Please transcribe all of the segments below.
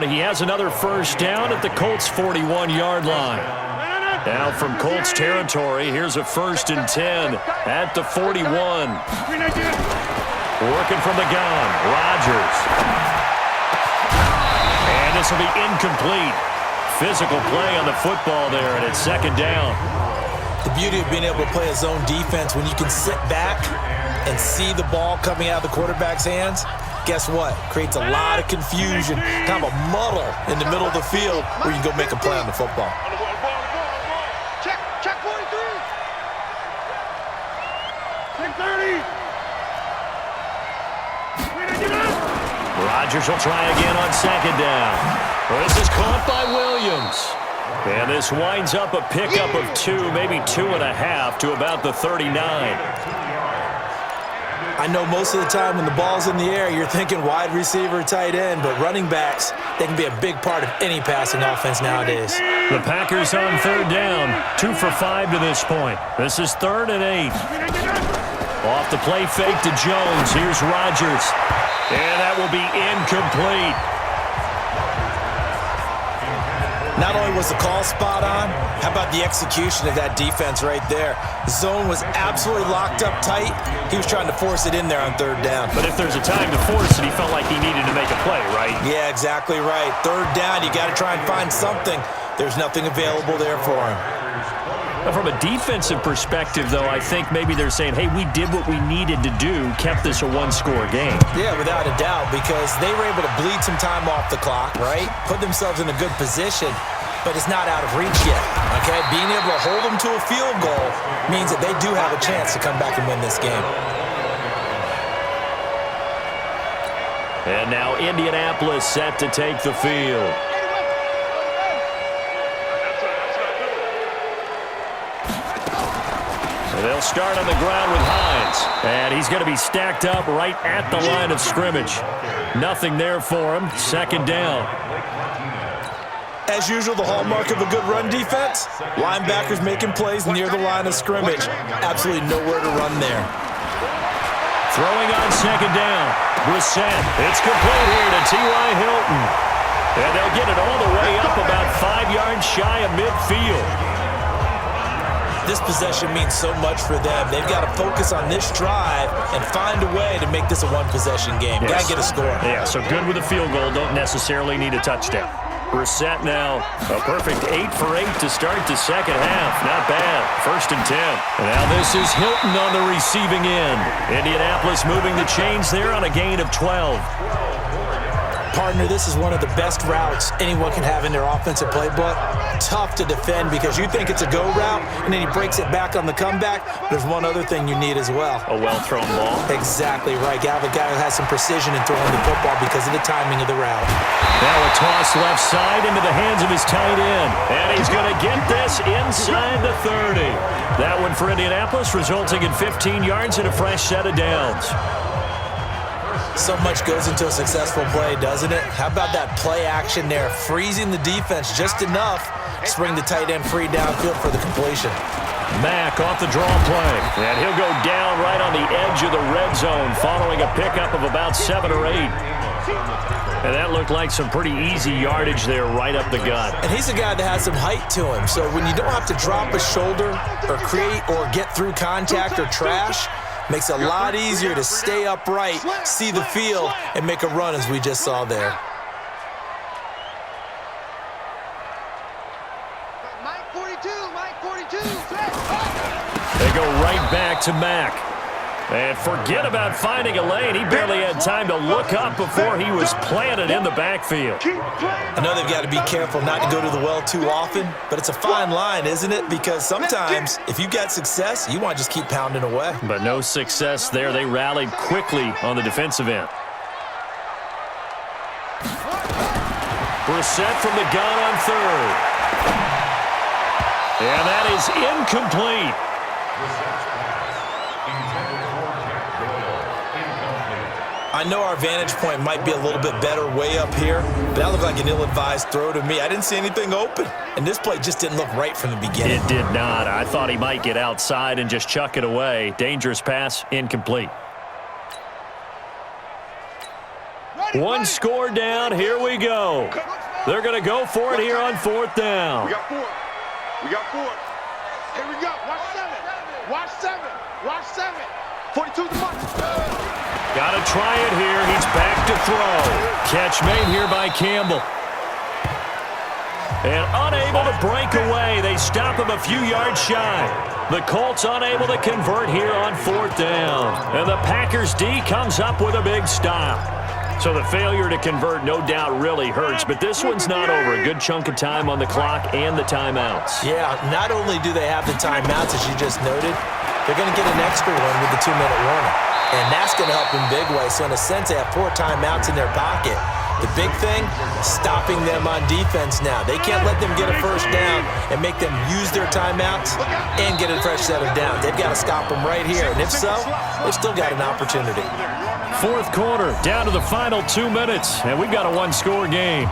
down. He has another first down at the Colts' 41-yard line. Now from Colts territory, here's a 1st and 10 at the 41. Working from the gun, Rodgers. And this will be incomplete. Physical play on the football there, and it's 2nd down. The beauty of being able to play a zone defense, when you can sit back and see the ball coming out of the quarterback's hands, guess what? Creates a lot of confusion, kind of a muddle in the middle of the field where you can go make a play on the football. Check 43. Check 30. Rodgers will try again on 2nd down. This is caught by Williams. And this winds up a pickup of 2, maybe 2.5 to about the 39. I know most of the time when the ball's in the air, you're thinking wide receiver, tight end, but running backs, they can be a big part of any passing offense nowadays. The Packers on 3rd down, 2 for 5 to this point. This is 3rd and 8. Off the play fake to Jones. Here's Rodgers. And that will be incomplete. Not only was the call spot on, how about the execution of that defense right there? The zone was absolutely locked up tight. He was trying to force it in there on 3rd down. But if there's a time to force it, he felt like he needed to make a play, right? Yeah, exactly right. 3rd down, you got to try and find something. There's nothing available there for him. From a defensive perspective, though, I think maybe they're saying, hey, we did what we needed to do, kept this a one-score game. Yeah, without a doubt, because they were able to bleed some time off the clock, right? Put themselves in a good position, but it's not out of reach yet, okay? Being able to hold them to a field goal means that they do have a chance to come back and win this game. And now Indianapolis set to take the field. They'll start on the ground with Hines. And he's going to be stacked up right at the line of scrimmage. Nothing there for him. 2nd down. As usual, the hallmark of a good run defense, linebackers making plays near the line of scrimmage. Absolutely nowhere to run there. Throwing on 2nd down. Brissett. It's complete here to T.Y. Hilton. And they'll get it all the way up about 5 yards shy of midfield. This possession means so much for them. They've got to focus on this drive and find a way to make this a one-possession game. Yes. Got to get a score. Yeah, so good with a field goal. Don't necessarily need a touchdown. Brissett now, a perfect 8 for 8 to start the 2nd half. Not bad. 1st and 10. And now this is Hilton on the receiving end. Indianapolis moving the chains there on a gain of 12. Partner, this is one of the best routes anyone can have in their offensive playbook. Tough to defend because you think it's a go route, and then he breaks it back on the comeback. There's one other thing you need as well. A well-thrown ball. Exactly right. You have a guy who has some precision in throwing the football because of the timing of the route. Now a toss left side into the hands of his tight end. And he's going to get this inside the 30. That one for Indianapolis, resulting in 15 yards and a fresh set of downs. So much goes into a successful play, doesn't it? How about that play action there, freezing the defense just enough to bring the tight end free downfield for the completion. Mack off the draw play, and he'll go down right on the edge of the red zone following a pickup of about 7 or 8. And that looked like some pretty easy yardage there right up the gut. And he's a guy that has some height to him, so when you don't have to drop a shoulder or create or get through contact or trash, makes it a lot easier to stay upright, see the field, and make a run as we just saw there. Mike 42, Mike 42. They go right back to Mack. And forget about finding a lane. He barely had time to look up before he was planted in the backfield. I know they've got to be careful not to go to the well too often, but it's a fine line, isn't it? Because sometimes if you got success, you want to just keep pounding away. But no success there. They rallied quickly on the defensive end. Brissett from the gun on 3rd. And that is incomplete. I know our vantage point might be a little bit better way up here, but that looked like an ill-advised throw to me. I didn't see anything open, and this play just didn't look right from the beginning. It did not. I thought he might get outside and just chuck it away. Dangerous pass, incomplete. Ready? One score down. Here we go. They're going to go for it here on 4th down. We got 4. We got 4. Here we go. Watch 7. Watch 7. Watch 7. 42 to mark. Got to try it here. He's back to throw. Catch made here by Campbell. And unable to break away. They stop him a few yards shy. The Colts unable to convert here on 4th down. And the Packers D comes up with a big stop. So the failure to convert no doubt really hurts, but this one's not over. A good chunk of time on the clock and the timeouts. Yeah, not only do they have the timeouts, as you just noted, they're going to get an extra one with the 2-minute warning. And that's going to help in big way. So in a sense, they have 4 timeouts in their pocket. The big thing, stopping them on defense now. They can't let them get a first down and make them use their timeouts and get a fresh set of downs. They've got to stop them right here. And if so, they've still got an opportunity. 4th quarter, down to the final 2 minutes, and we've got a one-score game.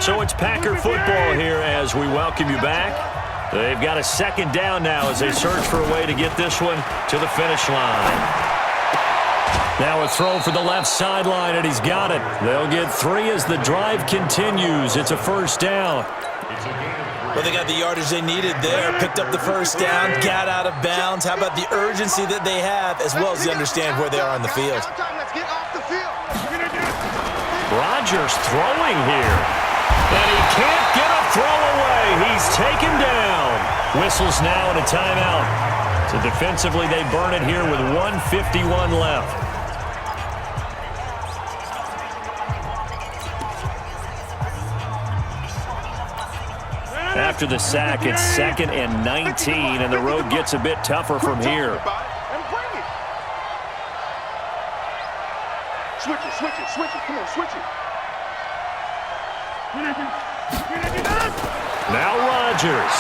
So it's Packer football here as we welcome you back. They've got a 2nd down now as they search for a way to get this one to the finish line. Now a throw for the left sideline, and he's got it. They'll get 3 as the drive continues. It's a 1st down. Well, they got the yardage they needed there, picked up the 1st down, got out of bounds. How about the urgency that they have, as well as they understand where they are on the field? Let's get off the field. Rodgers throwing here. And he can't get a throw away. He's taken down. Whistles now and a timeout. So defensively, they burn it here with 1:51 left. After the sack, it's 2nd and 19, and the road gets a bit tougher from here. Switch it, switch it, switch it. Come on, switch it. Now Rodgers.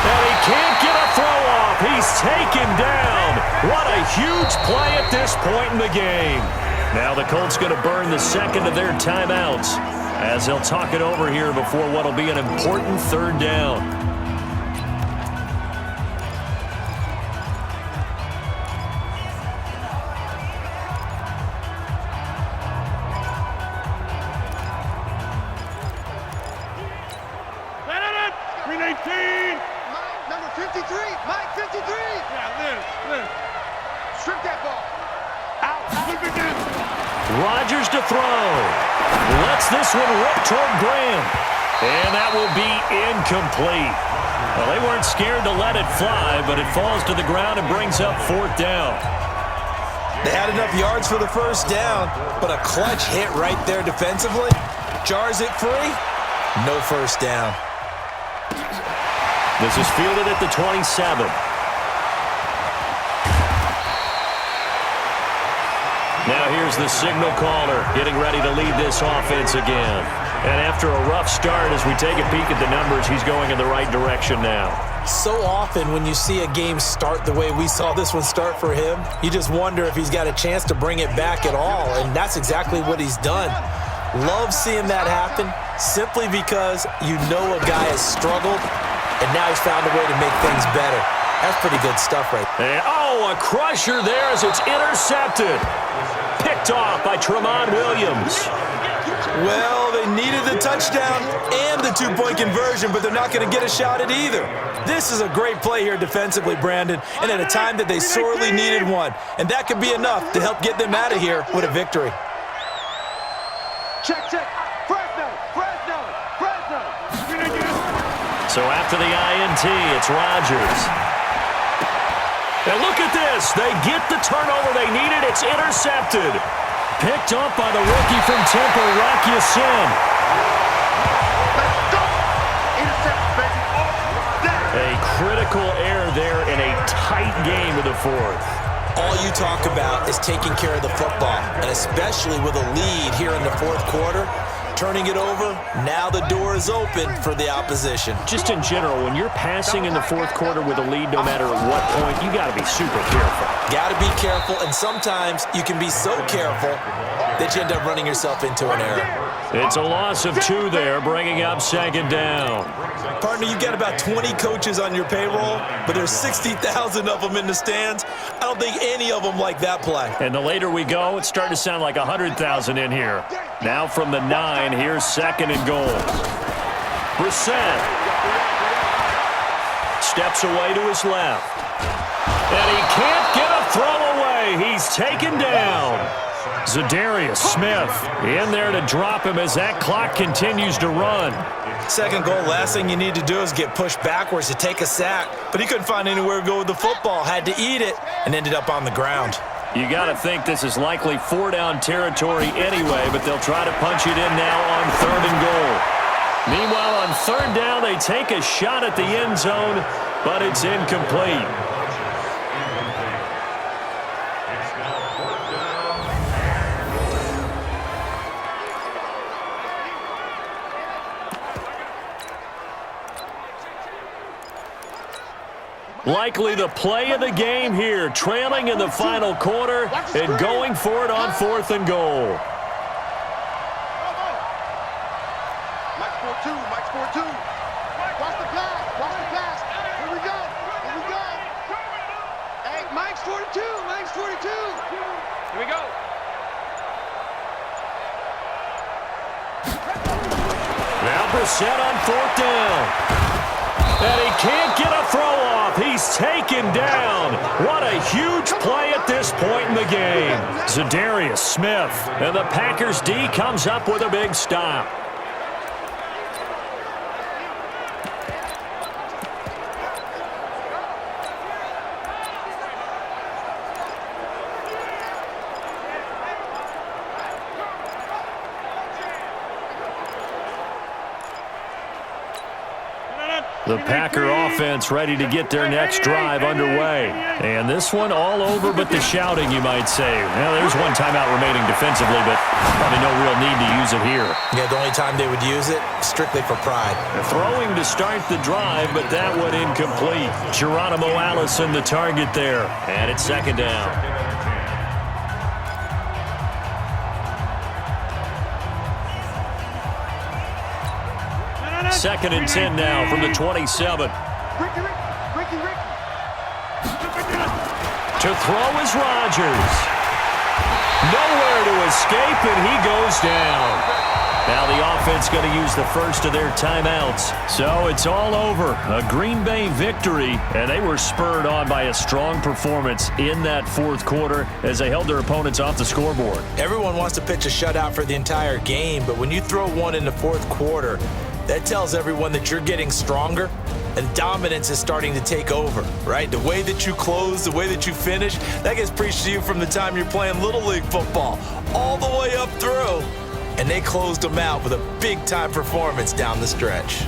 And he can't get a throw off. He's taken down. What a huge play at this point in the game. Now the Colts going to burn the 2nd of their timeouts as they'll talk it over here before what will be an important 3rd down. Number 53. Mike 53. Yeah, live. Strip that ball. Out. Rodgers to throw. Lets this one rip toward Graham. And that will be incomplete. Well, they weren't scared to let it fly, but it falls to the ground and brings up 4th down. They had enough yards for the 1st down, but a clutch hit right there defensively. Jars it free. No 1st down. This is fielded at the 27. Now here's the signal caller getting ready to lead this offense again. And after a rough start, as we take a peek at the numbers, he's going in the right direction now. So often when you see a game start the way we saw this one start for him, you just wonder if he's got a chance to bring it back at all, and that's exactly what he's done. Love seeing that happen simply because you know a guy has struggled, and now he's found a way to make things better. That's pretty good stuff right there. And, a crusher there as it's intercepted. Picked off by Tramon Williams. Well, they needed the touchdown and the 2-point conversion, but they're not going to get a shot at either. This is a great play here defensively, Brandon, and at a time that they sorely needed one. And that could be enough to help get them out of here with a victory. Check. Fresno. So after the INT, it's Rodgers. And look at this. They get the turnover they needed. It's intercepted. Picked up by the rookie from Temple, Rock Ya-Sin. Let's go. Intercepted, baby. A critical error there in a tight game of the 4th. All you talk about is taking care of the football, and especially with a lead here in the 4th quarter, turning it over. Now the door is open for the opposition. Just in general, when you're passing in the fourth quarter with a lead, no matter at what point, you got to be super careful. Got to be careful, and sometimes you can be so careful that you end up running yourself into an error. It's a loss of 2 there, bringing up second down. Partner, you've got about 20 coaches on your payroll, but there's 60,000 of them in the stands. I don't think any of them like that play. And the later we go, it's starting to sound like 100,000 in here. Now from the 9, here's second and goal. Brissett steps away to his left. And he can't get a throw away. He's taken down. Zadarius Smith in there to drop him as that clock continues to run. Second goal, last thing you need to do is get pushed backwards to take a sack. But he couldn't find anywhere to go with the football, had to eat it, and ended up on the ground. You got to think this is likely 4-down territory anyway, but they'll try to punch it in now on 3rd and goal. Meanwhile, on 3rd down, they take a shot at the end zone, but it's incomplete. Likely the play of the game here, trailing in the final quarter and going for it on 4th and goal. Mike's 4-2, Mike's 4-2. Watch the pass. Here we go. Hey, Mike's 42, Mike's 42. Here we go. Now Brissett on 4th down. And he can't get a throw off. He's taken down. What a huge play at this point in the game. Zadarius Smith. And the Packers D comes up with a big stop. The Packer offense ready to get their next drive underway. And this one all over but the shouting, you might say. Well, there's one timeout remaining defensively, but probably no real need to use it here. Yeah, the only time they would use it, strictly for pride. Throwing to start the drive, but that one incomplete. Geronimo Allison the target there. And it's second down. Second and 10 now from the 27. Ricky. To throw is Rodgers. Nowhere to escape, and he goes down. Now the offense going to use the first of their timeouts. So it's all over. A Green Bay victory, and they were spurred on by a strong performance in that fourth quarter as they held their opponents off the scoreboard. Everyone wants to pitch a shutout for the entire game, but when you throw one in the fourth quarter, that tells everyone that you're getting stronger and dominance is starting to take over, right? The way that you close, the way that you finish, that gets preached to you from the time you're playing Little League football all the way up through. And they closed them out with a big-time performance down the stretch.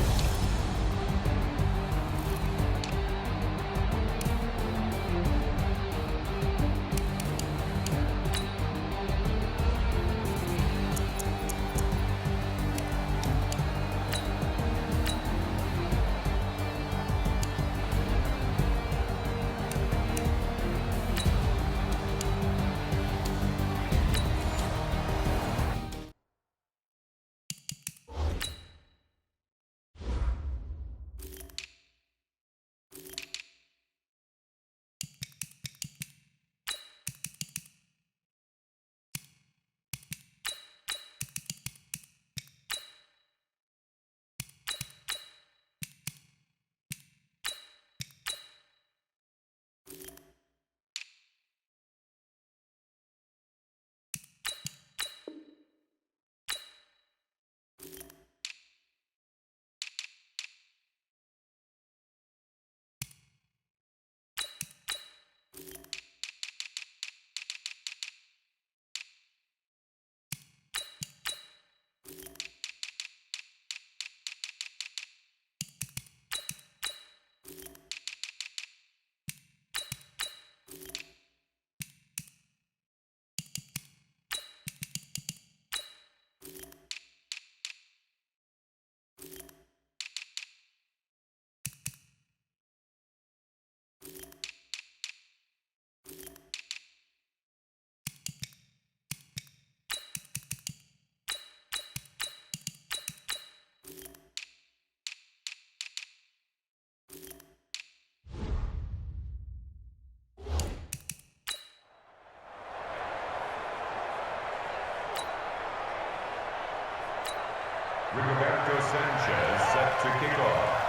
Rigoberto Sanchez set to kick off.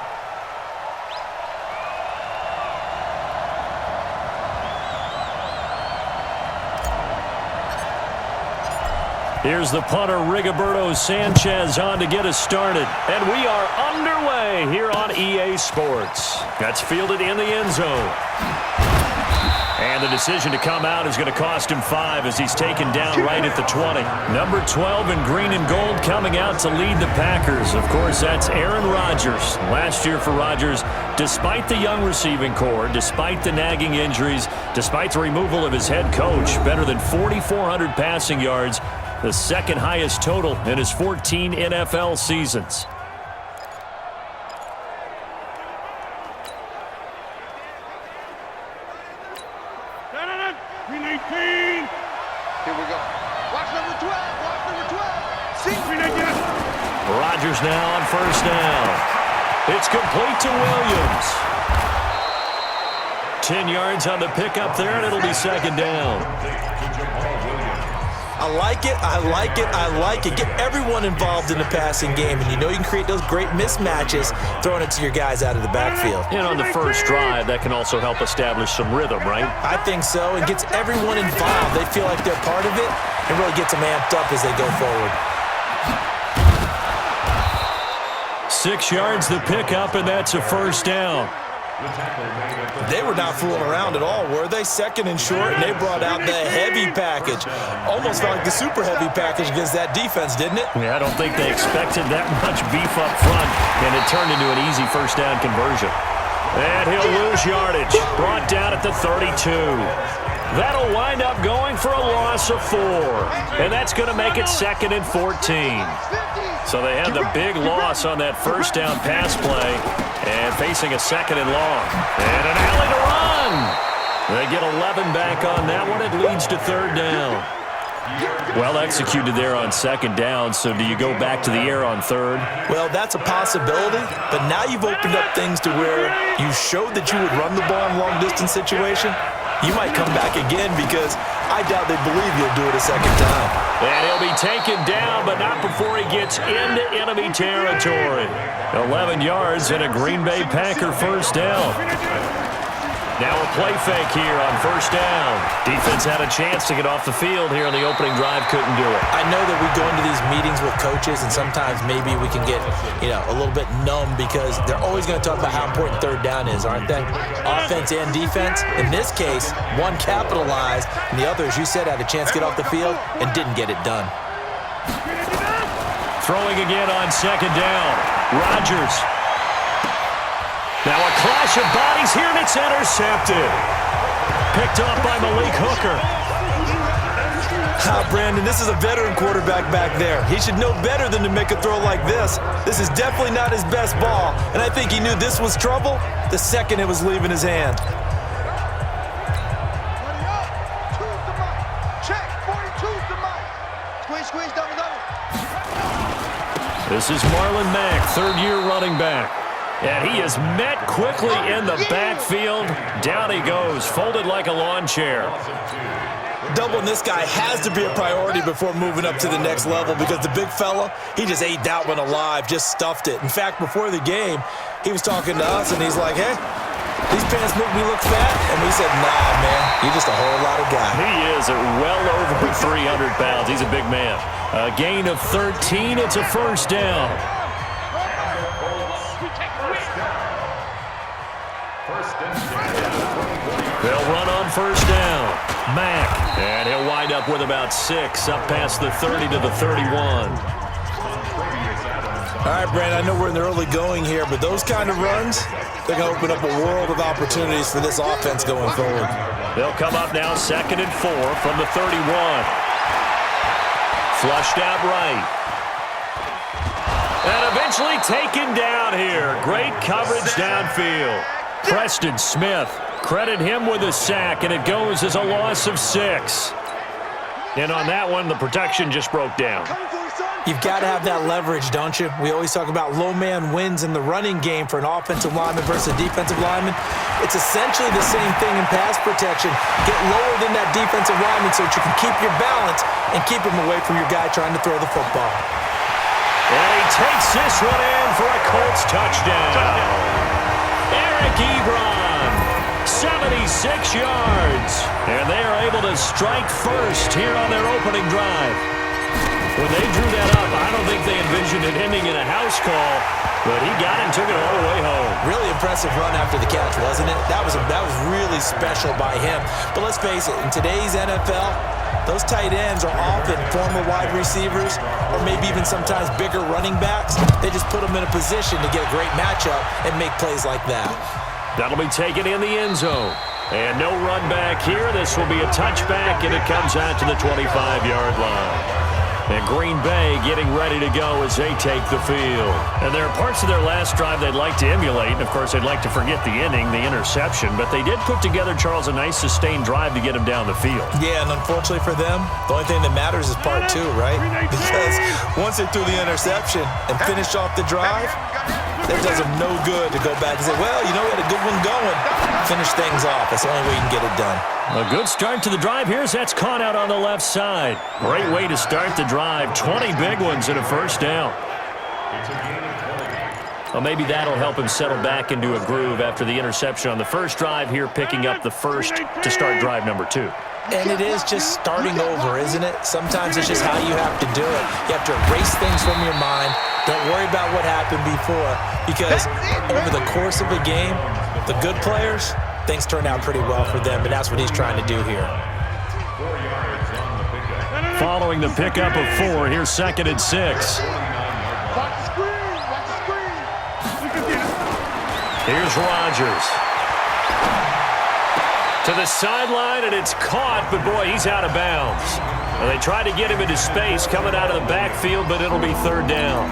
Here's the punter, Rigoberto Sanchez, on to get us started. And we are underway here on EA Sports. That's fielded in the end zone. And the decision to come out is going to cost him 5 as he's taken down right at the 20. Number 12 in green and gold coming out to lead the Packers. Of course, that's Aaron Rodgers. Last year for Rodgers, despite the young receiving core, despite the nagging injuries, despite the removal of his head coach, better than 4,400 passing yards, the second highest total in his 14 NFL seasons. Here we go. Watch number 12. Watch number 12. See? Rodgers now on first down. It's complete to Williams. 10 yards on the pickup there, and it'll be second down. I like it, I like it, I like it. Get everyone involved in the passing game, and you know you can create those great mismatches throwing it to your guys out of the backfield. And on the first drive, that can also help establish some rhythm, right? I think so. It gets everyone involved. They feel like they're part of it and really gets them amped up as they go forward. 6 yards the pickup, and that's a first down. They were not fooling around at all, were they? Second and short, and they brought out the heavy package. Almost felt like the super heavy package against that defense, didn't it? Yeah, I don't think they expected that much beef up front, and it turned into an easy first down conversion. And he'll lose yardage. Brought down at the 32. That'll wind up going for a loss of 4. And that's going to make it second and 14. So they had the big loss on that first down pass play and facing a second and long. And an alley to run. They get 11 back on that one. It leads to third down. Well executed there on second down, so do you go back to the air on third? Well, that's a possibility, but now you've opened up things to where you showed that you would run the ball in long-distance situation. You might come back again because I doubt they believe you'll do it a second time. And he'll be taken down, but not before he gets into enemy territory. 11 yards and a Green Bay Packer first down. Now a play fake here on first down. Defense had a chance to get off the field here on the opening drive, couldn't do it. I know that we go into these meetings with coaches, and sometimes maybe we can get, a little bit numb because they're always going to talk about how important third down is, aren't they? Offense and defense. In this case, one capitalized, and the other, as you said, had a chance to get off the field and didn't get it done. Throwing again on second down. Rodgers. Now a clash of bodies here, and it's intercepted. Picked off by Malik Hooker. Brandon, this is a veteran quarterback back there. He should know better than to make a throw like this. This is definitely not his best ball, and I think he knew this was trouble the second it was leaving his hand. This is Marlon Mack, third-year running back. And he is met quickly in the backfield. Down he goes, folded like a lawn chair. Doubling this guy has to be a priority before moving up to the next level because the big fella, he just ate that one alive, just stuffed it. In fact, before the game, he was talking to us, and he's like, hey, these pants make me look fat? And we said, nah, man, you're just a whole lot of guy. He is at well over 300 pounds. He's a big man. A gain of 13. It's a first down. They'll run on first down. Mack. And he'll wind up with about 6, up past the 30 to the 31. All right, Brandon, I know we're in the early going here, but those kind of runs, they're going to open up a world of opportunities for this offense going forward. They'll come up now second and 4 from the 31. Flushed out right. And eventually taken down here. Great coverage downfield. Preston Smith, credit him with a sack, and it goes as a loss of 6. And on that one, the protection just broke down. You've got to have that leverage, don't you? We always talk about low man wins in the running game for an offensive lineman versus a defensive lineman. It's essentially the same thing in pass protection. Get lower than that defensive lineman so that you can keep your balance and keep him away from your guy trying to throw the football. And he takes this one in for a Colts touchdown. Eric Ebron, 76 yards. And they are able to strike first here on their opening drive. When they drew that up, I don't think they envisioned it ending in a house call, but he got it and took it all the way home. Really impressive run after the catch, wasn't it? That was really special by him. But let's face it, in today's NFL, those tight ends are often former wide receivers or maybe even sometimes bigger running backs. They just put them in a position to get a great matchup and make plays like that. That'll be taken in the end zone. And no run back here. This will be a touchback, and it comes out to the 25-yard line. And Green Bay getting ready to go as they take the field. And there are parts of their last drive they'd like to emulate. And, of course, they'd like to forget the inning, the interception. But they did put together, Charles, a nice sustained drive to get him down the field. Yeah, and unfortunately for them, the only thing that matters is part two, right? Because once they threw the interception and finished off the drive, it does them no good to go back and say, well, you know, we had a good one going. Finish things off. That's the only way you can get it done. A good start to the drive. Here's that's caught out on the left side. Great way to start the drive. 20 big ones and a first down. Well, maybe that'll help him settle back into a groove after the interception on the first drive here, picking up the first to start drive number 2. And it is just starting over, isn't it? Sometimes it's just how you have to do it. You have to erase things from your mind. Don't worry about what happened before, because over the course of a game, the good players, things turn out pretty well for them, and that's what he's trying to do here. Following the pickup of 4, here's 2nd and 6. Watch the screen. Watch the screen. Here's Rodgers. To the sideline, and it's caught, but boy, he's out of bounds. And they tried to get him into space coming out of the backfield, but it'll be 3rd down.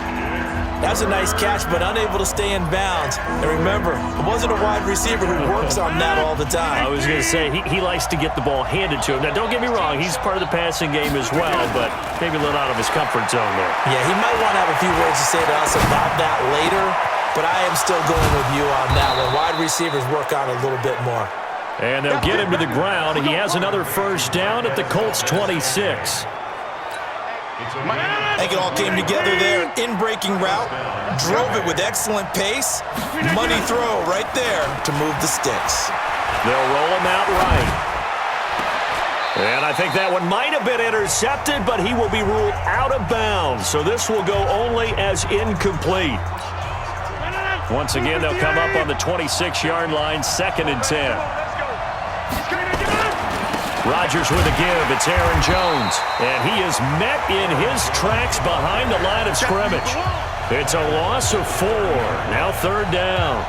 That's a nice catch, but unable to stay in bounds. And remember, it wasn't a wide receiver who works on that all the time. I was going to say, he likes to get the ball handed to him. Now, don't get me wrong, he's part of the passing game as well, but maybe a little out of his comfort zone there. Yeah, he might want to have a few words to say to us about that later, but I am still going with you on that one. Wide receivers work on it a little bit more. And they'll get him to the ground. He has another first down at the Colts 26. I think it all came together there. In-breaking route, drove it with excellent pace. Money throw right there to move the sticks. They'll roll him out right. And I think that one might have been intercepted, but he will be ruled out of bounds. So this will go only as incomplete. Once again, they'll come up on the 26-yard line, 2nd and 10. Rodgers with a give. It's Aaron Jones. And he is met in his tracks behind the line of scrimmage. It's a loss of 4. Now 3rd down.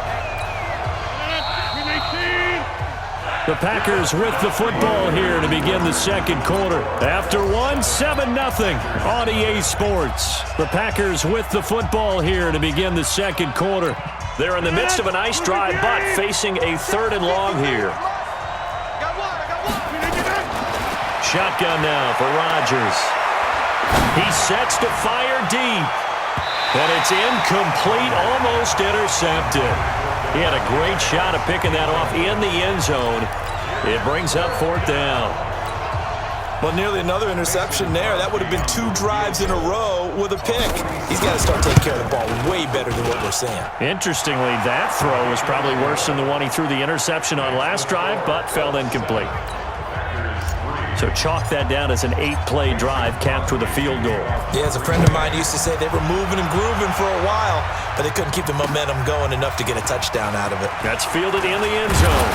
The Packers with the football here to begin the second quarter. After 7-0 on EA Sports. The Packers with the football here to begin the second quarter. They're in the midst of a nice drive, but facing a 3rd and long here. Shotgun now for Rodgers. He sets to fire deep. And it's incomplete, almost intercepted. He had a great shot of picking that off in the end zone. It brings up 4th down. Well, nearly another interception there. That would have been 2 drives in a row with a pick. He's got to start taking care of the ball way better than what we're seeing. Interestingly, that throw was probably worse than the one he threw the interception on last drive, but fell incomplete. So chalk that down as an 8-play drive capped with a field goal. Yeah, as a friend of mine used to say, they were moving and grooving for a while, but they couldn't keep the momentum going enough to get a touchdown out of it. That's fielded in the end zone.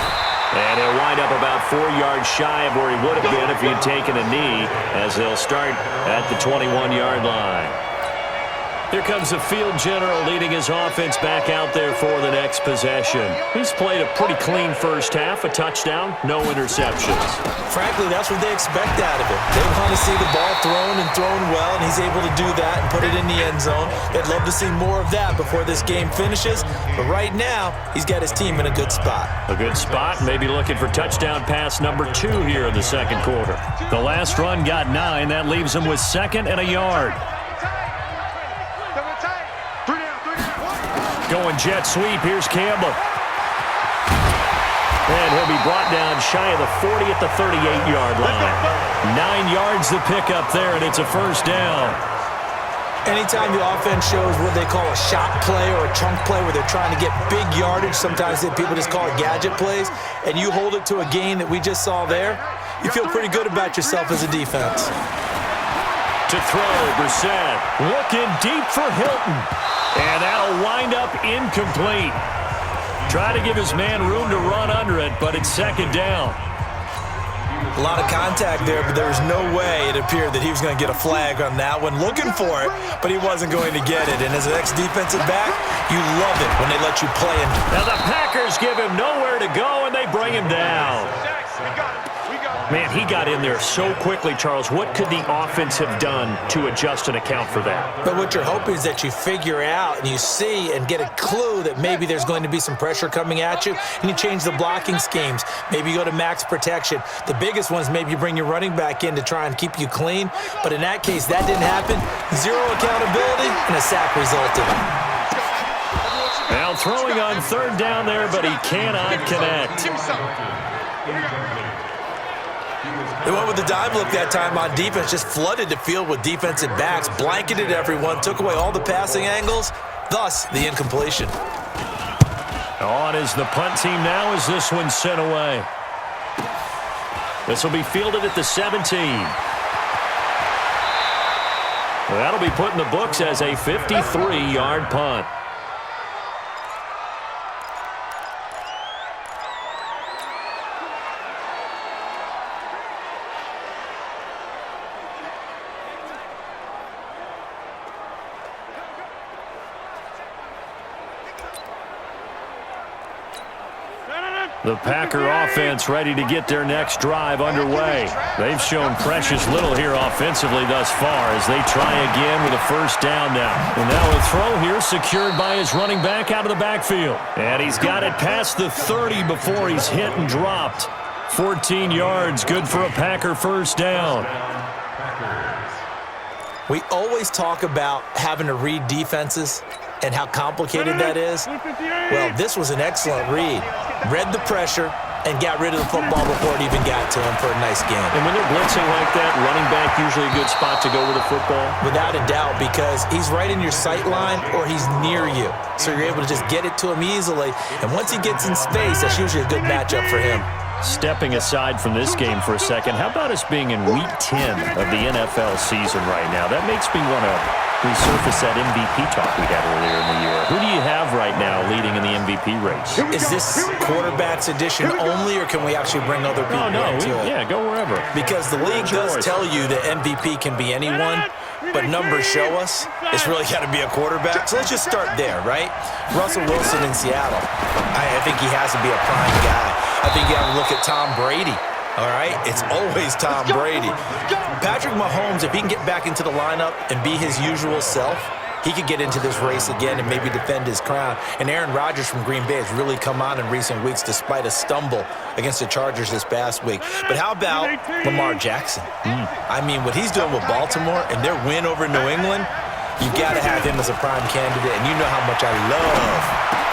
And he'll wind up about 4 yards shy of where he would have been if he had taken a knee, as they'll start at the 21-yard line. Here comes the field general leading his offense back out there for the next possession. He's played a pretty clean first half, a touchdown, no interceptions. Frankly, that's what they expect out of him. They want to see the ball thrown and thrown well, and he's able to do that and put it in the end zone. They'd love to see more of that before this game finishes, but right now, he's got his team in a good spot. A good spot, maybe looking for touchdown pass number 2 here in the second quarter. The last run got 9. That leaves him with 2nd and a yard. Going jet sweep. Here's Campbell. And he'll be brought down shy of the 40 at the 38-yard line. 9 yards to pick up there, and it's a first down. Anytime the offense shows what they call a shot play or a chunk play where they're trying to get big yardage, sometimes people just call it gadget plays, and you hold it to a gain that we just saw there, you feel pretty good about yourself as a defense. To throw, Brissett looking deep for Hilton. And that'll wind up incomplete. Try to give his man room to run under it, but it's second down. A lot of contact there, but there was no way it appeared that he was going to get a flag on that one. Looking for it, but he wasn't going to get it. And as an ex-defensive back, you love it when they let you play him. Now the Packers give him nowhere to go, and they bring him down. Man, he got in there so quickly, Charles. What could the offense have done to adjust and account for that? But what you're hoping is that you figure out and you see and get a clue that maybe there's going to be some pressure coming at you, and you change the blocking schemes. Maybe you go to max protection. The biggest one is maybe you bring your running back in to try and keep you clean. But in that case, that didn't happen. Zero accountability, and a sack resulted. Now throwing on third down there, but he cannot connect. They went with the dime look that time on defense, just flooded the field with defensive backs, blanketed everyone, took away all the passing angles, thus the incompletion. On is the punt team now as this one's sent away. This will be fielded at the 17. That'll be put in the books as a 53-yard punt. The Packer offense ready to get their next drive underway. They've shown precious little here offensively thus far as they try again with a first down now. And now a throw here secured by his running back out of the backfield. And he's got it past the 30 before he's hit and dropped. 14 yards, good for a Packer first down. We always talk about having to read defenses and how complicated that is. Well, this was an excellent read. Read the pressure and got rid of the football before it even got to him for a nice game. And when they're blitzing like that, running back usually a good spot to go with the football? Without a doubt, because he's right in your sight line or he's near you. So you're able to just get it to him easily. And once he gets in space, that's usually a good matchup for him. Stepping aside from this game for a second, how about us being in Week 10 of the NFL season right now? That makes me want to resurface that MVP talk we had earlier in the year. Who do you have right now leading in the MVP race? Is this quarterbacks edition only, or can we actually bring other people into it? Yeah, go wherever. Because the league does tell you that MVP can be anyone, but numbers show us it's really got to be a quarterback. So let's just start there, right? Russell Wilson in Seattle. I think he has to be a prime guy. I think you have to look at Tom Brady. All right? It's always Tom Brady. Patrick Mahomes, if he can get back into the lineup and be his usual self, he could get into this race again and maybe defend his crown. And Aaron Rodgers from Green Bay has really come on in recent weeks despite a stumble against the Chargers this past week. But how about Lamar Jackson? I mean, what he's doing with Baltimore and their win over New England, you've got to have him as a prime candidate. And you know how much I love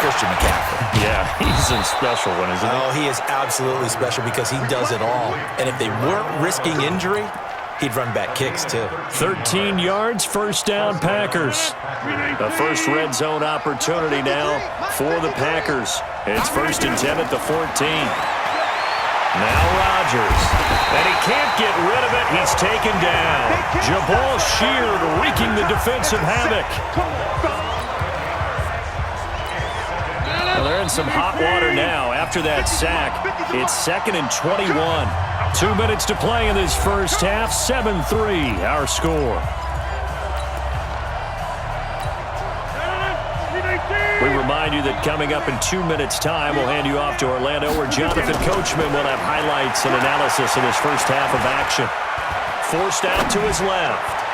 Christian McCaffrey. Yeah, he's a special one, isn't he? Oh, he is absolutely special because he does it all. And if they weren't risking injury, he'd run back kicks too. 13 yards, first down Packers. The first red zone opportunity now for the Packers. It's first and 10 at the 14. Now Rodgers. And he can't get rid of it. He's taken down. Jabal Sheard wreaking the defensive havoc. Well, they're in some hot water now. After that sack, it's second and 21. 2 minutes to play in this first half. 7-3, our score. We remind you that coming up in 2 minutes' time, we'll hand you off to Orlando, where Jonathan Coachman will have highlights and analysis in his first half of action. Forced out to his left.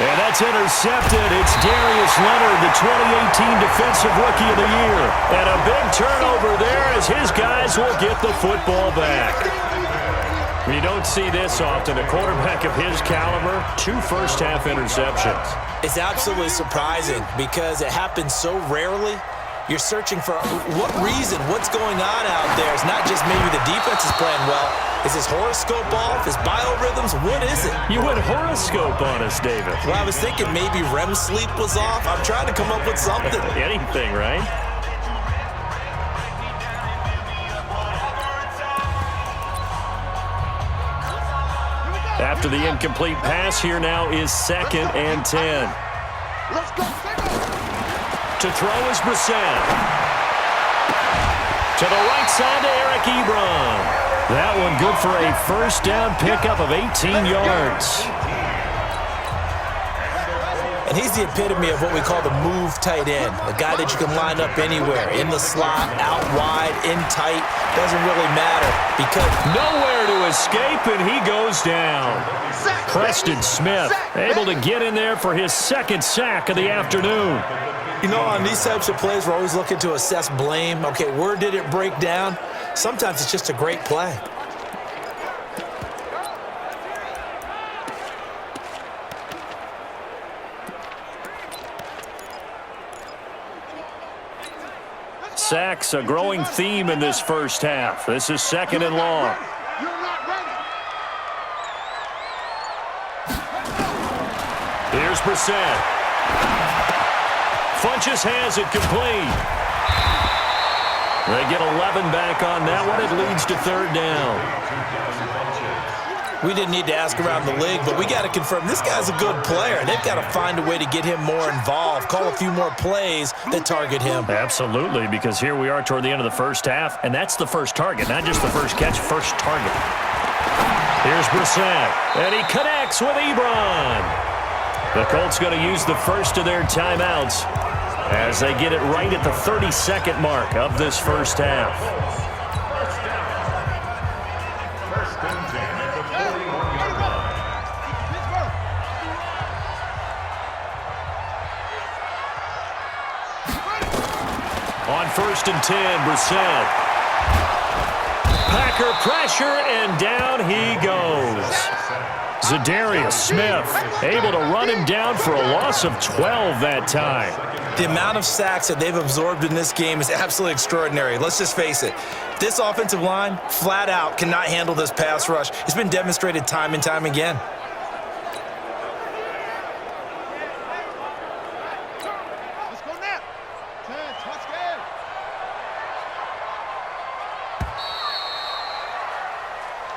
And that's intercepted. It's Darius Leonard, the 2018 Defensive Rookie of the Year. And a big turnover there as his guys will get the football back. You don't see this often. A quarterback of his caliber, 2 first-half interceptions. It's absolutely surprising because it happens so rarely. You're searching for what reason, what's going on out there. It's not just maybe the defense is playing well. Is his horoscope off? His biorhythms? What is it? You went horoscope on us, David. Well, I was thinking maybe REM sleep was off. I'm trying to come up with something. Anything, right? After the incomplete pass, here now is 2nd and 10. Let's go. To throw is Brissett. To the right side to Eric Ebron. That one good for a first down pickup of 18 yards. And he's the epitome of what we call the move tight end. A guy that you can line up anywhere. In the slot, out wide, in tight. Doesn't really matter because nowhere to escape, and he goes down. Preston Smith able to get in there for his 2nd sack of the afternoon. You know, on these types of plays, we're always looking to assess blame. Okay, where did it break down? Sometimes it's just a great play. Sacks, a growing theme in this first half. This is 2nd and long. You're not ready. Here's Brissett. Funches has it complete. They get 11 back on that one. It leads to 3rd down. We didn't need to ask around the league, but we got to confirm this guy's a good player. They've got to find a way to get him more involved, call a few more plays that target him. Absolutely, because here we are toward the end of the first half, and that's the first target, not just the first catch, first target. Here's Brissett, and he connects with Ebron. The Colts going to use the first of their timeouts as they get it right at the 32nd mark of this first half. On 1st and 10, Brissett. Packer pressure, and down he goes. Zadarius Smith able to run him down for a loss of 12 that time. The amount of sacks that they've absorbed in this game is absolutely extraordinary. Let's just face it. This offensive line, flat out, cannot handle this pass rush. It's been demonstrated time and time again. Let's go now. 10, touchdown.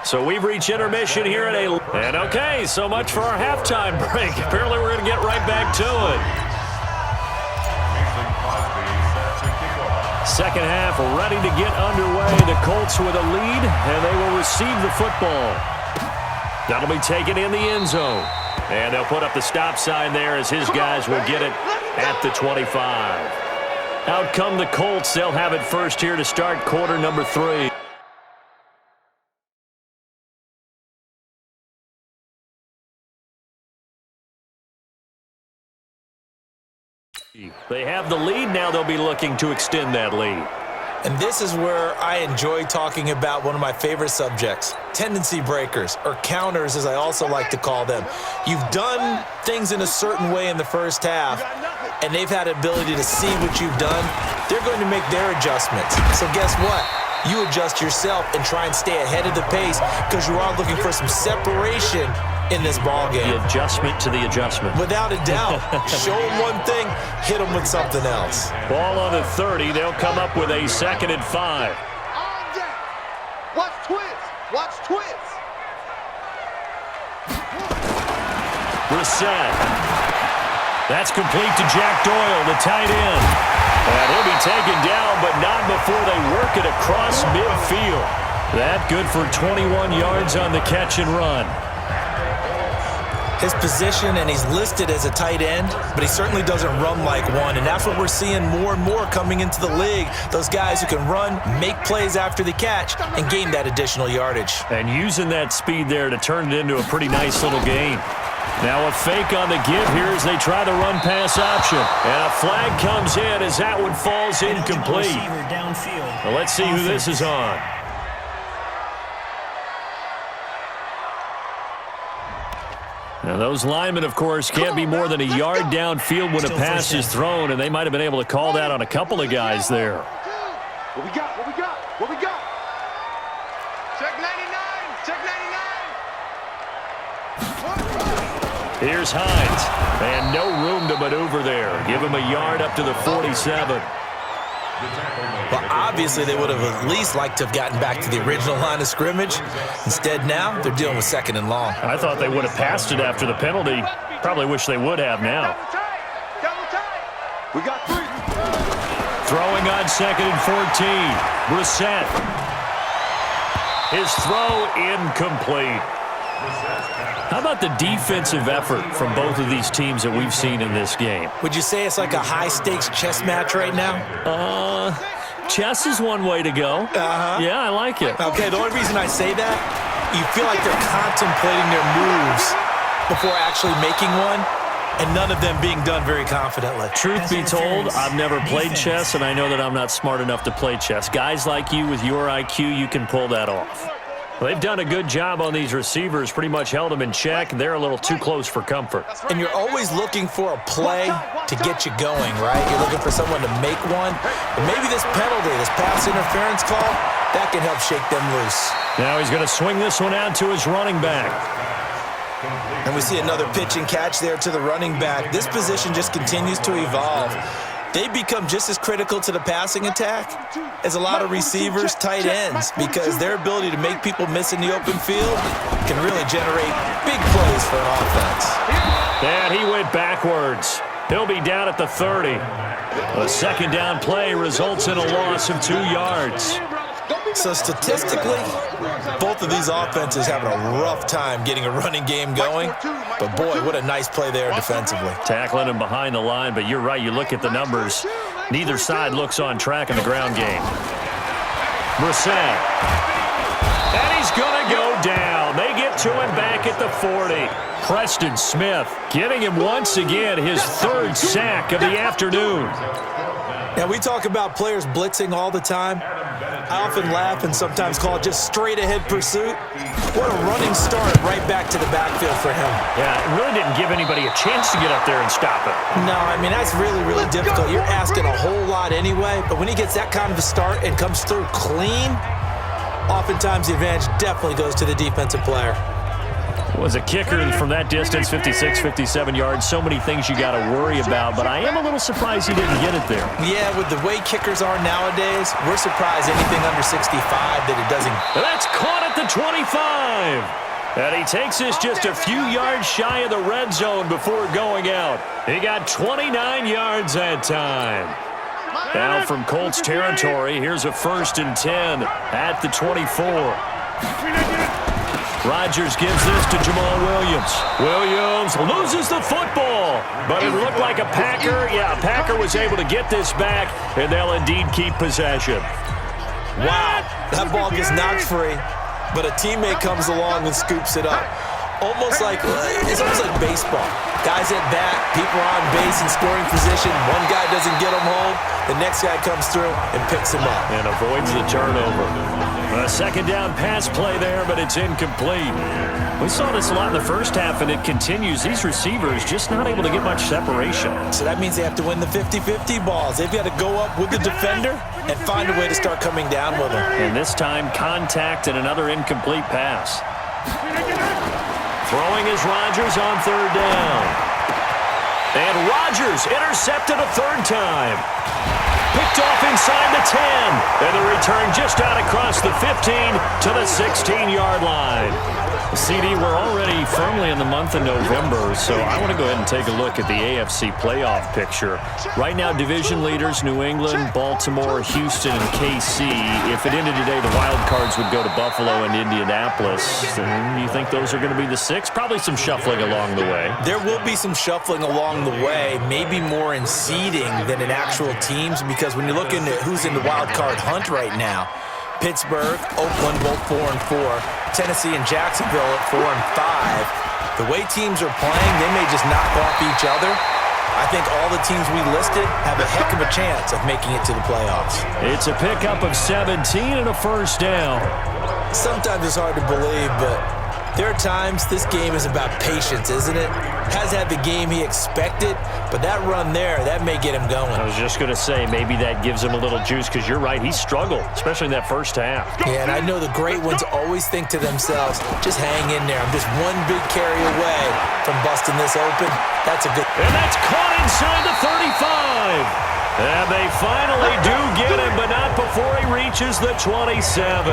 So we've reached intermission here at and okay, so much for our halftime break. Apparently we're going to get right back to it. Second half ready to get underway. The Colts with a lead, and they will receive the football. That'll be taken in the end zone. And they'll put up the stop sign there as his guys will get it at the 25. Out come the Colts. They'll have it first here to start quarter number 3. They have the lead. Now they'll be looking to extend that lead. And this is where I enjoy talking about one of my favorite subjects, tendency breakers, or counters as I also like to call them. You've done things in a certain way in the first half, and they've had the ability to see what you've done. They're going to make their adjustments. So guess what? You adjust yourself and try and stay ahead of the pace because you are looking for some separation in this ball game. The adjustment to the adjustment. Without a doubt. Show them one thing, hit them with something else. Ball on the 30. They'll come up with a 2nd and 5. On deck. Watch twist. Watch twist. Brissett. That's complete to Jack Doyle, the tight end. And he'll be taken down, but not before they work it across midfield. That good for 21 yards on the catch and run. His position, and he's listed as a tight end, but he certainly doesn't run like one, and that's what we're seeing more and more coming into the league. Those guys who can run, make plays after the catch, and gain that additional yardage. And using that speed there to turn it into a pretty nice little gain. Now a fake on the give here as they try the run-pass option. And a flag comes in as that one falls incomplete. Well, let's see who this is on. Now, those linemen, of course, can't be more than a yard downfield when a pass is thrown, and they might have been able to call that on a couple of guys there. What we got? What we got? What we got? Check 99. Check 99. Here's Hines. And no room to maneuver there. Give him a yard up to the 47. Well, obviously, they would have at least liked to have gotten back to the original line of scrimmage. Instead, now they're dealing with 2nd and long. I thought they would have passed it after the penalty. Probably wish they would have now. Double tight. We got 3. Throwing on 2nd and 14. Brissett. His throw incomplete. How about the defensive effort from both of these teams that we've seen in this game? Would you say it's like a high-stakes chess match right now? Chess is one way to go. Yeah, I like it. Okay, the only reason I say that, you feel like they're contemplating their moves before actually making one, and none of them being done very confidently. Truth be told, I've never played chess, and I know that I'm not smart enough to play chess. Guys like you with your IQ, you can pull that off. Well, they've done a good job on these receivers, pretty much held them in check, and they're a little too close for comfort. And you're always looking for a play to get you going, right? You're looking for someone to make one. And maybe this penalty, this pass interference call, that can help shake them loose. Now he's going to swing this one out to his running back. And we see another pitch and catch there to the running back. This position just continues to evolve. They become just as critical to the passing attack as a lot of receivers, tight ends, because their ability to make people miss in the open field can really generate big plays for an offense. And he went backwards. He'll be down at the 30. A 2nd down play results in a loss of 2 yards. So statistically, both of these offenses having a rough time getting a running game going. But boy, what a nice play there defensively. Tackling him behind the line, but you're right, you look at the numbers. Neither side looks on track in the ground game. Brissett. And he's going to go down. They get to him back at the 40. Preston Smith getting him once again his 3rd sack of the afternoon. Now, we talk about players blitzing all the time. I often laugh and sometimes call it just straight-ahead pursuit. What a running start right back to the backfield for him. Yeah, it really didn't give anybody a chance to get up there and stop it. No, I mean, that's really, really difficult. You're asking a whole lot anyway, but when he gets that kind of a start and comes through clean, oftentimes the advantage definitely goes to the defensive player. Was a kicker from that distance, 56, 57 yards. So many things you got to worry about, but I am a little surprised he didn't get it there. Yeah, with the way kickers are nowadays, we're surprised anything under 65 that it doesn't. That's caught at the 25. And he takes this just a few yards shy of the red zone before going out. He got 29 yards that time. Now from Colts territory, here's a 1st and 10 at the 24. Rodgers gives this to Jamal Williams. Williams loses the football, but it looked like a Packer. Yeah, a Packer was able to get this back, and they'll indeed keep possession. Wow, that ball gets knocked free, but a teammate comes along and scoops it up. It's almost like baseball. Guys at bat, people are on base in scoring position. One guy doesn't get him home. The next guy comes through and picks him up. And avoids the turnover. A 2nd down pass play there, but it's incomplete. We saw this a lot in the first half, and it continues. These receivers just not able to get much separation. So that means they have to win the 50-50 balls. They've got to go up with the defender and find a way to start coming down with him. And this time, contact and another incomplete pass. Throwing is Rodgers on 3rd down. And Rodgers intercepted a 3rd time. Picked off inside the 10. And the return just out across the 15 to the 16-yard line. CD, we're already firmly in the month of November, so I want to go ahead and take a look at the AFC playoff picture. Right now, division leaders, New England, Baltimore, Houston, and KC. If it ended today, the wild cards would go to Buffalo and Indianapolis. And you think those are going to be the 6? Probably some shuffling along the way. There will be some shuffling along the way, maybe more in seeding than in actual teams, because when you're looking at who's in the wild card hunt right now, Pittsburgh, Oakland, both 4-4. Tennessee and Jacksonville at 4-5. The way teams are playing, they may just knock off each other. I think all the teams we listed have a heck of a chance of making it to the playoffs. It's a pickup of 17 and a 1st down. Sometimes it's hard to believe, but There are times this game is about patience, isn't it? Has had the game he expected, but that run there, that may get him going. I was just going to say, maybe that gives him a little juice, because you're right, he struggled, especially in that first half. Yeah, and I know the great ones always think to themselves, just hang in there. I'm just one big carry away from busting this open. That's a good... And that's caught inside the 35. And they finally do get him, but not before he reaches the 27.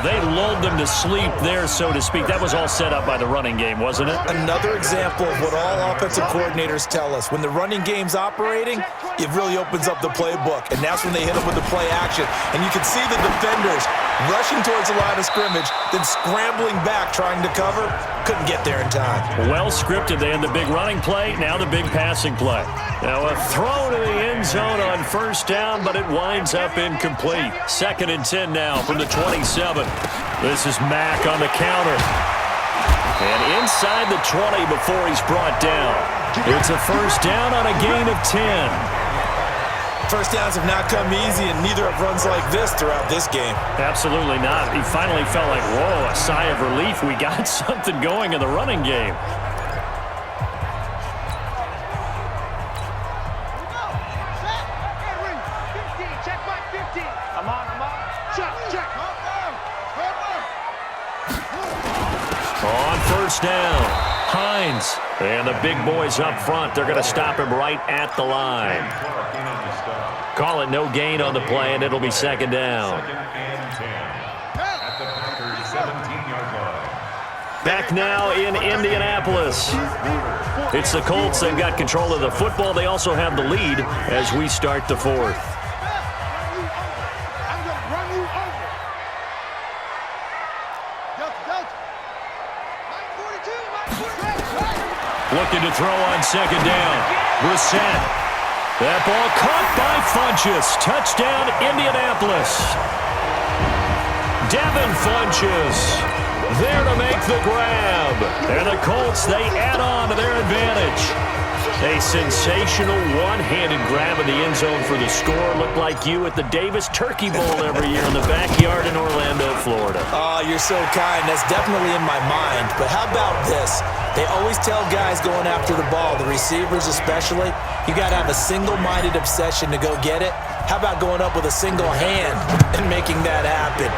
They lulled them to sleep there, so to speak. That was all set up by the running game, wasn't it? Another example of what all offensive coordinators tell us. When the running game's operating, it really opens up the playbook, and that's when they hit them with the play action. And you can see the defenders rushing towards the line of scrimmage, then scrambling back trying to cover. Couldn't get there in time. Well scripted. They had the big running play, now the big passing play. Now a throw to the end zone on first down, but it winds up incomplete. 2nd and 10 now from the 27. This is Mack on the counter. And inside the 20 before he's brought down. It's a first down on a gain of 10. First downs have not come easy, and neither have runs like this throughout this game. Absolutely not. He finally felt like, whoa, a sigh of relief. We got something going in the running game. On first down, Hines. And the big boys up front, they're going to stop him right at the line. Call it no gain on the play, and it'll be 2nd down. 2nd and 10 at the Packers' 17-yard line. Back now in Indianapolis. It's the Colts. They've got control of the football. They also have the lead as we start the 4th. Looking to throw on 2nd down. Brissett. That ball caught by Funchess. Touchdown, Indianapolis. Devin Funchess there to make the grab. And the Colts, they add on to their advantage. A sensational one-handed grab in the end zone for the score. Looked like you at the Davis Turkey Bowl every year in the backyard in Orlando, Florida. Oh, you're so kind. That's definitely in my mind. But how about this? They always tell guys going after the ball, the receivers especially, you got to have a single-minded obsession to go get it. How about going up with a single hand and making that happen?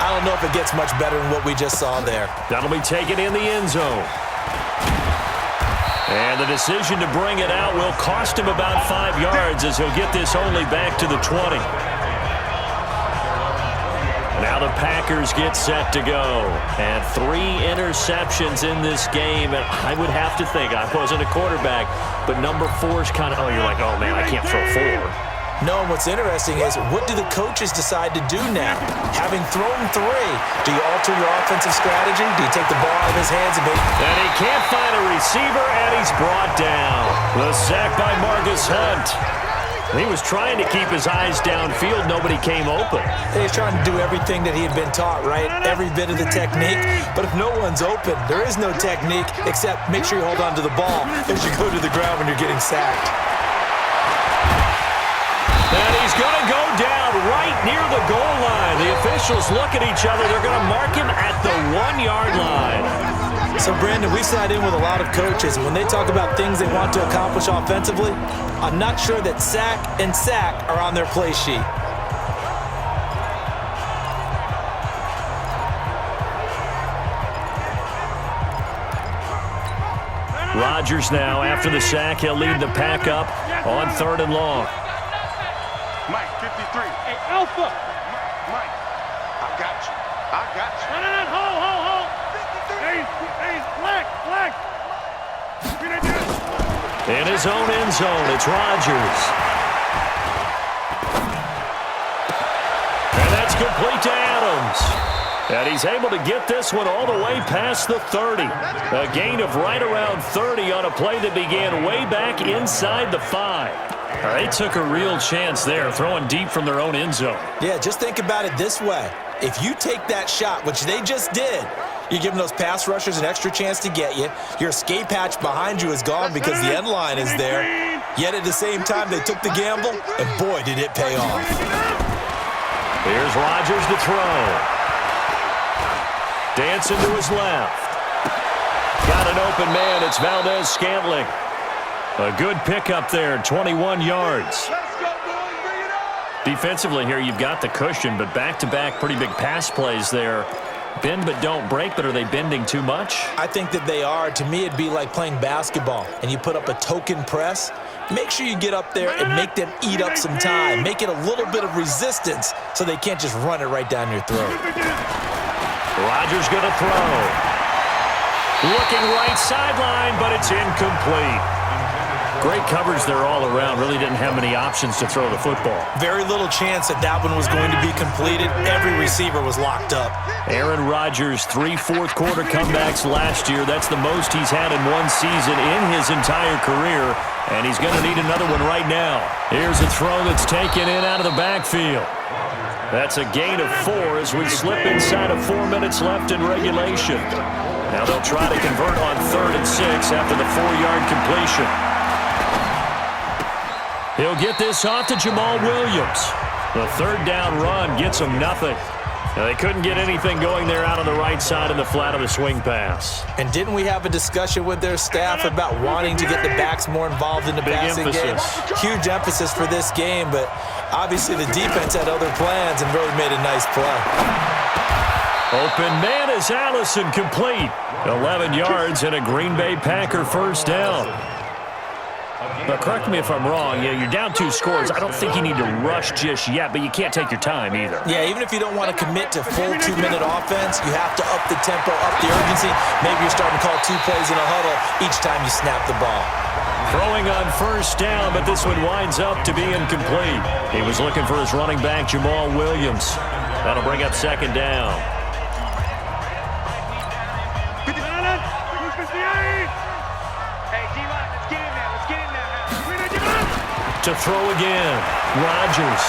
I don't know if it gets much better than what we just saw there. That'll be taken in the end zone. And the decision to bring it out will cost him about 5 yards as he'll get this only back to the 20. Now the Packers get set to go. And 3 interceptions in this game. And I would have to think, I wasn't a quarterback, but number 4 is kind of, you're like, oh man, I can't throw 4. No, and what's interesting is, what do the coaches decide to do now? Having thrown 3, do you alter your offensive strategy? Do you take the ball out of his hands and make... And he can't find a receiver, and he's brought down. The sack by Marcus Hunt. He was trying to keep his eyes downfield. Nobody came open. He's trying to do everything that he had been taught, right? Every bit of the technique. But if no one's open, there is no technique except make sure you hold on to the ball as you go to the ground when you're getting sacked. And he's going to go down right near the goal line. The officials look at each other. They're going to mark him at the 1-yard line. So, Brandon, we sat in with a lot of coaches, and when they talk about things they want to accomplish offensively, I'm not sure that sack and sack are on their play sheet. Rodgers now, after the sack, he'll lead the pack up on 3rd and long. Mike, 53. Hey, Alpha. Mike, I got you. I got you. No, hold. Hey, flag. In his own end zone, it's Rodgers. And that's complete to Adams. And he's able to get this one all the way past the 30. A gain of right around 30 on a play that began way back inside the 5. They took a real chance there, throwing deep from their own end zone. Yeah, just think about it this way. If you take that shot, which they just did, you're giving those pass rushers an extra chance to get you. Your escape hatch behind you is gone because the end line is there. Yet at the same time, they took the gamble, and boy, did it pay off. Here's Rodgers to throw. Dancing to his left. Got an open man. It's Valdez-Scantling. A good pickup there, 21 yards. Defensively here, you've got the cushion, but back-to-back pretty big pass plays there. Bend but don't break, but are they bending too much? I think that they are. To me, it'd be like playing basketball, and you put up a token press. Make sure you get up there and make them eat up some time. Make it a little bit of resistance so they can't just run it right down your throat. Rodgers going to throw. Looking right sideline, but it's incomplete. Great coverage there all around. Really didn't have many options to throw the football. Very little chance that that one was going to be completed. Every receiver was locked up. Aaron Rodgers, 3 fourth-quarter comebacks last year. That's the most he's had in one season in his entire career, and he's going to need another one right now. Here's a throw that's taken in out of the backfield. That's a gain of 4 as we slip inside of 4 minutes left in regulation. Now they'll try to convert on 3rd and 6 after the 4-yard completion. He'll get this off to Jamal Williams. The 3rd down run gets him nothing. Now, they couldn't get anything going there out on the right side in the flat of the swing pass. And didn't we have a discussion with their staff about wanting to get the backs more involved in the passing game? Huge emphasis for this game, but obviously the defense had other plans and really made a nice play. Open man is Allison, complete. 11 yards and a Green Bay Packer first down. But correct me if I'm wrong, you're down 2 scores. I don't think you need to rush just yet, but you can't take your time either. Yeah, even if you don't want to commit to full 2-minute offense, you have to up the tempo, up the urgency. Maybe you're starting to call 2 plays in a huddle each time you snap the ball. Throwing on first down, but this one winds up to be incomplete. He was looking for his running back, Jamal Williams. That'll bring up 2nd down. To throw again, Rodgers.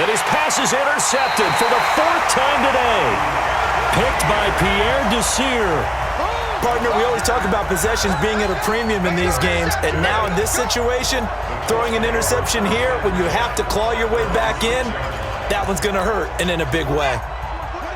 And his pass is intercepted for the 4th time today. Picked by Pierre Desir. Partner, we always talk about possessions being at a premium in these games, and now in this situation, throwing an interception here when you have to claw your way back in, that one's going to hurt, and in a big way.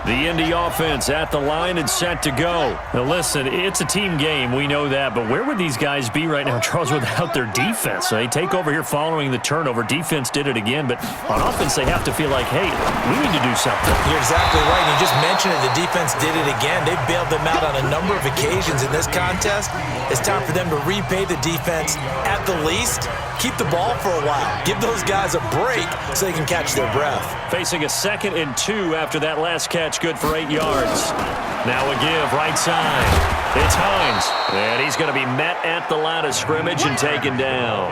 The Indy offense at the line and set to go. Now listen, it's a team game, we know that, but where would these guys be right now, Charles, without their defense? They take over here following the turnover. Defense did it again, but on offense they have to feel like, hey, we need to do something. You're exactly right. You just mentioned it. The defense did it again. They bailed them out on a number of occasions in this contest. It's time for them to repay the defense at the least. Keep the ball for a while. Give those guys a break so they can catch their breath. Facing a 2nd and 2 after that last catch, good for 8 yards. Now a give, right side. It's Hines, and he's going to be met at the line of scrimmage and taken down.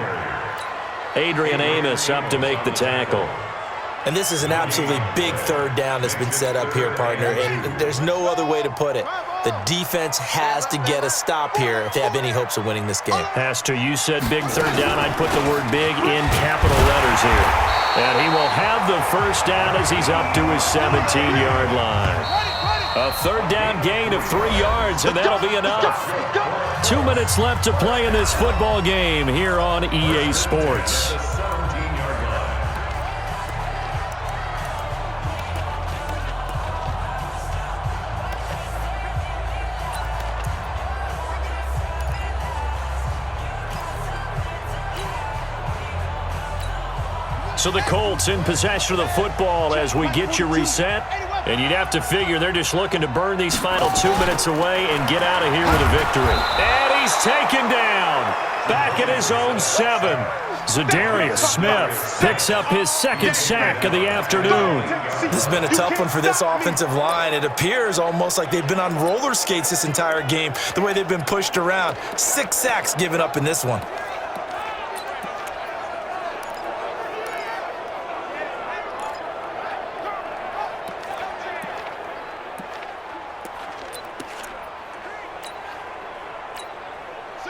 Adrian Amos up to make the tackle. And this is an absolutely big 3rd down that's been set up here, partner, and there's no other way to put it. The defense has to get a stop here if they have any hopes of winning this game. Has to. You said big 3rd down. I'd put the word big in capital letters here. And he will have the first down as he's up to his 17-yard line. A 3rd down gain of 3 yards, and that'll be enough. 2 minutes left to play in this football game here on EA Sports. So the Colts in possession of the football as we get you reset. And you'd have to figure they're just looking to burn these final 2 minutes away and get out of here with a victory. And he's taken down. Back at his own 7. Zadarius Smith picks up his 2nd sack of the afternoon. This has been a tough one for this offensive line. It appears almost like they've been on roller skates this entire game, the way they've been pushed around. 6 sacks given up in this one.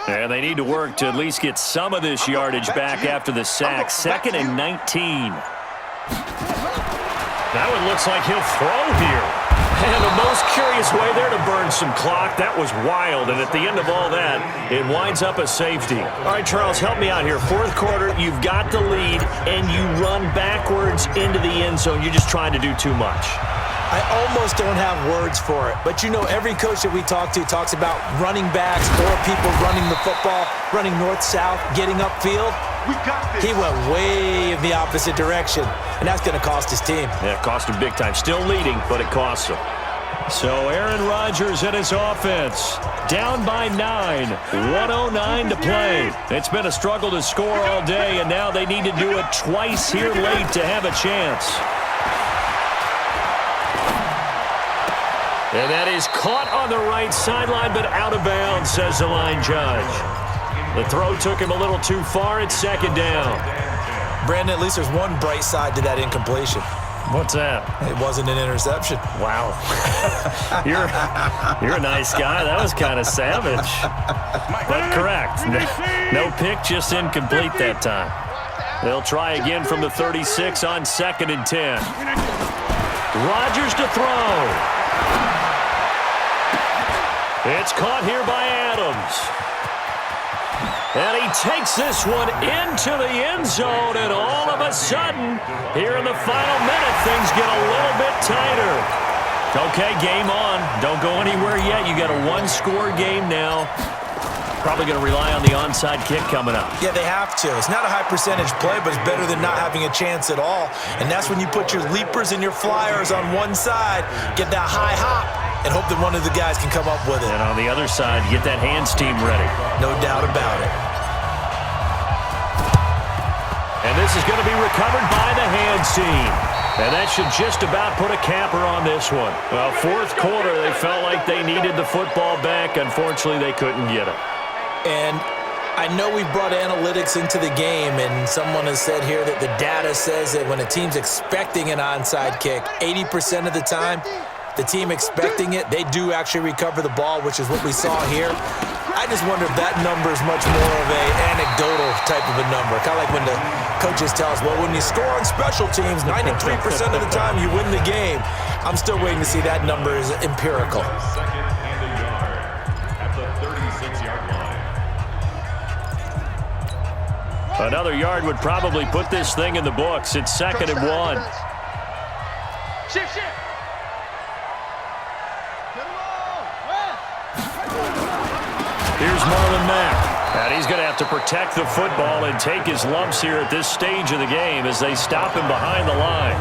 And they need to work to at least get some of this yardage back after the sack. 2nd and 19. That one looks like he'll throw here. And the most curious way there to burn some clock. That was wild. And at the end of all that, it winds up a safety. All right, Charles, help me out here. 4th quarter, you've got the lead, and you run backwards into the end zone. You're just trying to do too much. I almost don't have words for it. But, you know, every coach that we talk to talks about running backs or people running the football, running north-south, getting upfield. We got this. He went way in the opposite direction, and that's going to cost his team. Yeah, it cost him big time. Still leading, but it costs him. So Aaron Rodgers and his offense down by 9, 1:09 to play. It's been a struggle to score all day, and now they need to do it twice here late to have a chance. And that is caught on the right sideline, but out of bounds, says the line judge. The throw took him a little too far. It's second down. Brandon, at least there's one bright side to that incompletion. What's that? It wasn't an interception. Wow. You're a nice guy. That was kind of savage. But correct. No pick, just incomplete that time. They'll try again from the 36 on 2nd and 10. Rodgers to throw. It's caught here by Adams. And he takes this one into the end zone, and all of a sudden, here in the final minute, things get a little bit tighter. Okay, game on. Don't go anywhere yet. You got a one-score game now. Probably going to rely on the onside kick coming up. Yeah, they have to. It's not a high-percentage play, but it's better than not having a chance at all. And that's when you put your leapers and your flyers on one side, get that high hop, and hope that one of the guys can come up with it. And on the other side, get that hands team ready. No doubt about it. And this is going to be recovered by the hands team. And that should just about put a capper on this one. Well, fourth quarter, they felt like they needed the football back. Unfortunately, they couldn't get it. And I know we brought analytics into the game, and someone has said here that the data says that when a team's expecting an onside kick, 80% of the time, the team expecting it, they do actually recover the ball, which is what we saw here. I just wonder if that number is much more of a anecdotal type of a number. Kind of like when the coaches tell us, well, when you score on special teams, 93% of the time you win the game. I'm still waiting to see that number is empirical. Second and a yard at the 36-yard line. Another yard would probably put this thing in the books. It's 2nd and 1. Shift. Here's Marlon Mack. And he's going to have to protect the football and take his lumps here at this stage of the game as they stop him behind the line.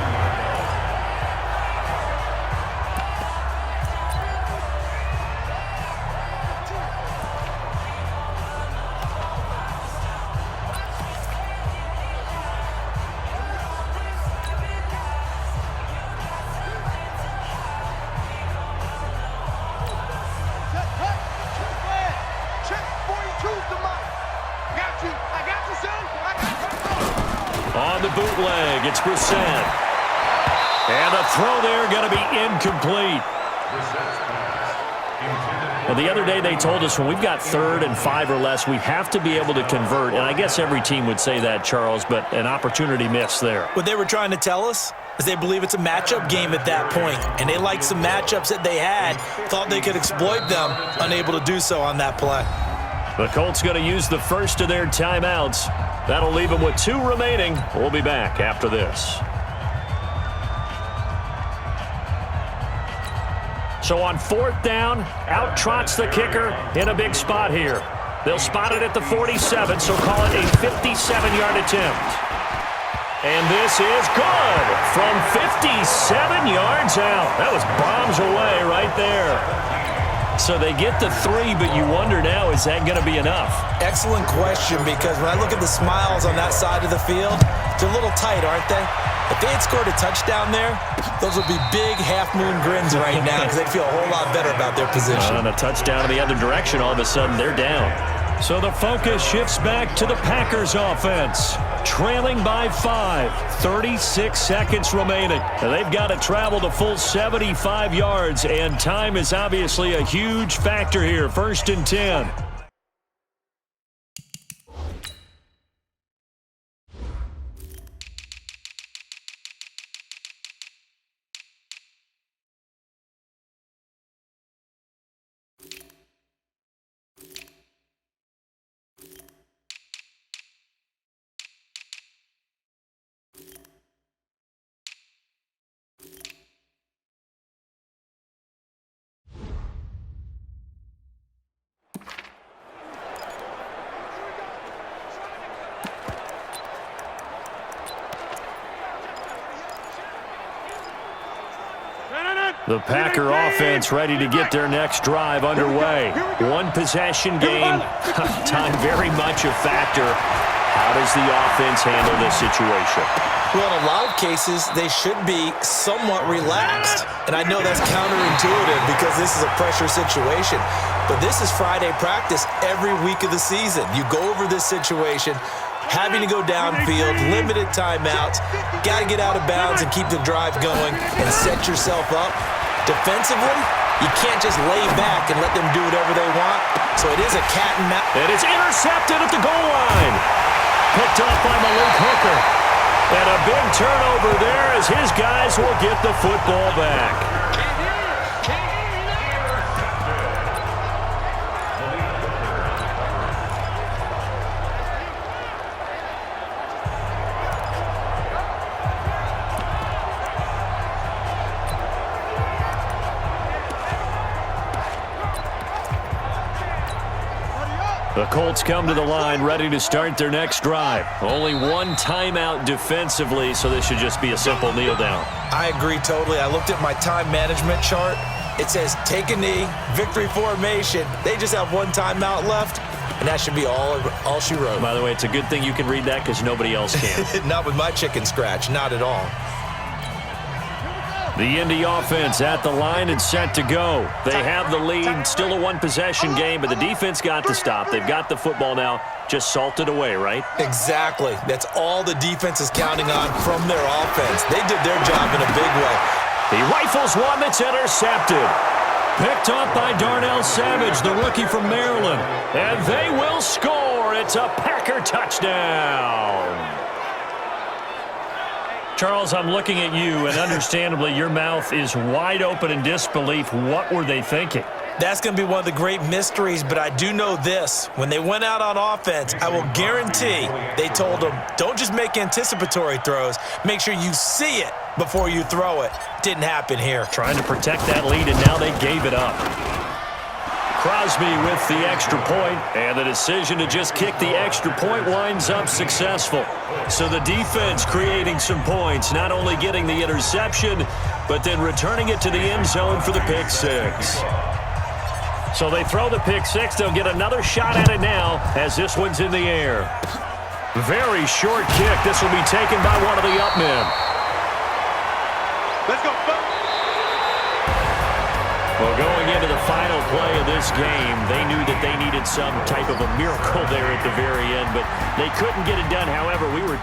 On the bootleg, it's Brissett. And the throw there going to be incomplete. Well, the other day they told us when we've got 3rd and 5 or less, we have to be able to convert. And I guess every team would say that, Charles, but an opportunity missed there. What they were trying to tell us is they believe it's a matchup game at that point, and they liked some matchups that they had, thought they could exploit them, unable to do so on that play. The Colts going to use the first of their timeouts. That'll leave them with 2 remaining. We'll be back after this. So on 4th down, out trots the kicker in a big spot here. They'll spot it at the 47, so call it a 57-yard attempt. And this is good from 57 yards out. That was bombs away right there. So they get the 3, but you wonder now, is that going to be enough? Excellent question, because when I look at the smiles on that side of the field, they're a little tight, aren't they? If they had scored a touchdown there, those would be big half-moon grins right now because they'd feel a whole lot better about their position. On a touchdown in the other direction, all of a sudden they're down. So the focus shifts back to the Packers offense. Trailing by 5, 36 seconds remaining. And they've got to travel the full 75 yards, and time is obviously a huge factor here. 1st and 10. The Packer offense ready to get their next drive underway. One possession game. Time very much a factor. How does the offense handle this situation? Well, in a lot of cases, they should be somewhat relaxed. And I know that's counterintuitive because this is a pressure situation. But this is Friday practice every week of the season. You go over this situation, having to go downfield, limited timeouts, got to get out of bounds and keep the drive going and set yourself up. Defensively, you can't just lay back and let them do whatever they want. So it is a cat and mouse. And it's intercepted at the goal line. Picked off by Malik Hooker. And a big turnover there as his guys will get the football back. The Colts come to the line ready to start their next drive. Only one timeout defensively, so this should just be a simple kneel down. I agree totally. I looked at my time management chart. It says take a knee, victory formation. They just have one timeout left, and that should be all she wrote. By the way, it's a good thing you can read that because nobody else can. Not with my chicken scratch, not at all. The Indy offense at the line and set to go. They have the lead, still a one-possession game, but the defense got the stop. They've got the football now, just salted away, right? Exactly. That's all the defense is counting on from their offense. They did their job in a big way. He rifles one that's intercepted. Picked up by Darnell Savage, the rookie from Maryland. And they will score. It's a Packer touchdown. Charles, I'm looking at you, and understandably, your mouth is wide open in disbelief. What were they thinking? That's going to be one of the great mysteries, but I do know this. When they went out on offense, I will guarantee they told them, don't just make anticipatory throws. Make sure you see it before you throw it. Didn't happen here. Trying to protect that lead, and now they gave it up. Crosby with the extra point, and the decision to just kick the extra point winds up successful. So the defense creating some points, not only getting the interception, but then returning it to the end zone for the pick six. So they throw the pick six. They'll get another shot at it now as this one's in the air. Very short kick. This will be taken by one of the up men. Let's go. Well, going into the final play of this game, they knew that they needed some type of a miracle there at the very end, but they couldn't get it done. However, we were